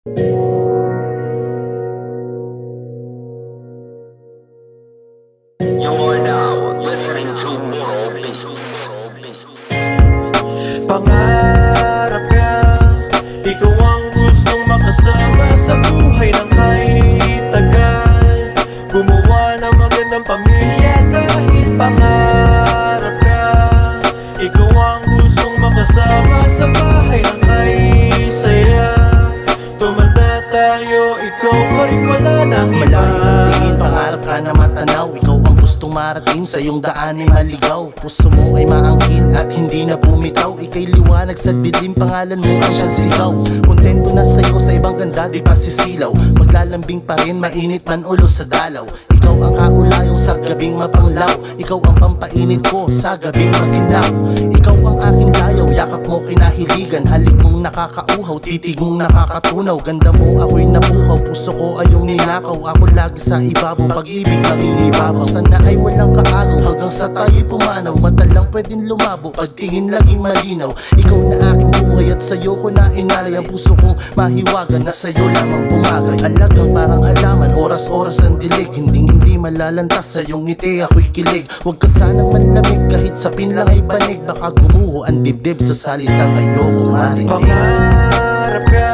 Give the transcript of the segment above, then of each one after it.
You are now listening to Moral Beats. Pangarap ka, ikaw ang gustong makasama sa buhay ng kahit tagal. Gumawa ng magandang pamilya dahil pangarap ka. Ikaw ang gustong makasama sa bahay ng kahit saya. Tumanda tayo, ikaw pa rin wala nang iba. Malaki ang tingin, pangarap ka na matanaw. Ikaw ang gustong marating sa iyong daan ay maligaw. Puso mo ay maangkin at hindi na bumitaw. Ika'y liwanag sa dilim, pangalan mo ang siyang sigaw. Kontento na sa'yo sa ibang ganda, di pa sisilaw. Maglalambing pa rin, mainit man ulo sa dalaw. Ikaw ang kaulayong sa gabing mapanglaw. Ikaw ang pampainit ko sa gabing maginaw. Ikaw ang aking layaw, yakap mo kinahiligan. Halik mong nakakauhaw, titig mong nakakatunaw. Ganda mo ako'y napukaw, puso ko ay yung ninakaw. Ako lagi sa ibabaw, pag-ibig kaming ibabaw. Sana ay walang kaagaw, hanggang sa tayo'y pumanaw. Mata lang pwedeng lumabo, pagtingin laging malinaw. Ikaw na aking buhay at sa'yo ko na inalay. Ang puso kong mahiwagan na sa'yo lamang pumagay. Alagang parang alaman, oras-oras ang dilig. Hindi malalantas sa iyong ngiti, ako'y kilig. Huwag ka sanang manlamig, kahit sapin lang ay banig. Baka gumuho ang dibdib sa salitang ayokong marinig. Pangarap ka,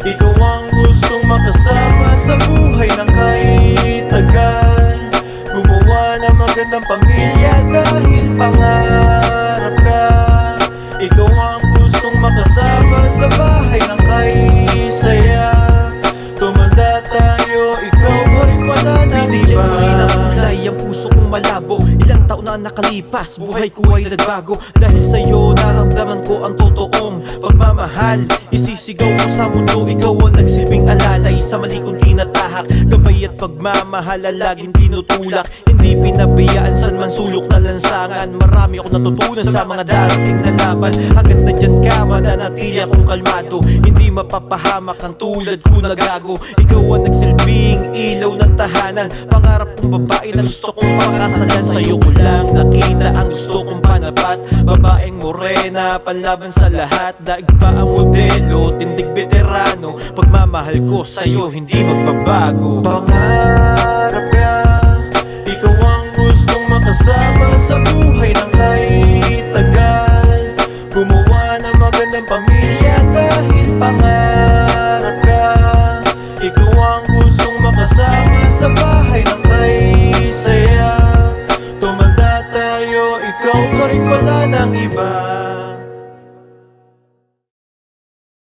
ikaw ang gustong makasama sa buhay ng kahit tagal. Gumawa ng magandang pamilya dahil pangarap ka. Ikaw ang gustong makasama sa bahay ng kahit saya. Tumanda tayo, ikaw pa rin wala nang iba. Binigyan mo rin ang kulay, ang puso kong malabo. Ilang taon na nakalipas, buhay ko ay nagbago. Dahil sa'yo naramdaman ko ang totoong pagmamahal. Isisigaw ko sa mundo, ikaw ang nagsilbing alalay. Sa mali kong tinatahak, gabay at pagmamahal ang laging tinutulak. Hindi pinabayaan san man sulok na lansangan. Marami akong natutunan sa mga darating na laban. Hanggat na dyan ka, mananatili akong kalmado. Hindi mapapahamak ang tulad ko na gago. Ikaw ang nagsilbing ilaw ng tahanan. Pangarap kong babae na gusto kong pakasalan. Sa'yo ko lang nakita ang gusto kong panapat. Babaeng morena, panlaban sa lahat. Daig pa ang modelo, tindig veterano. Pagmamahal ko sa'yo hindi magbabago. Pangarap ka, ikaw ang gustong makasama sa buhay ng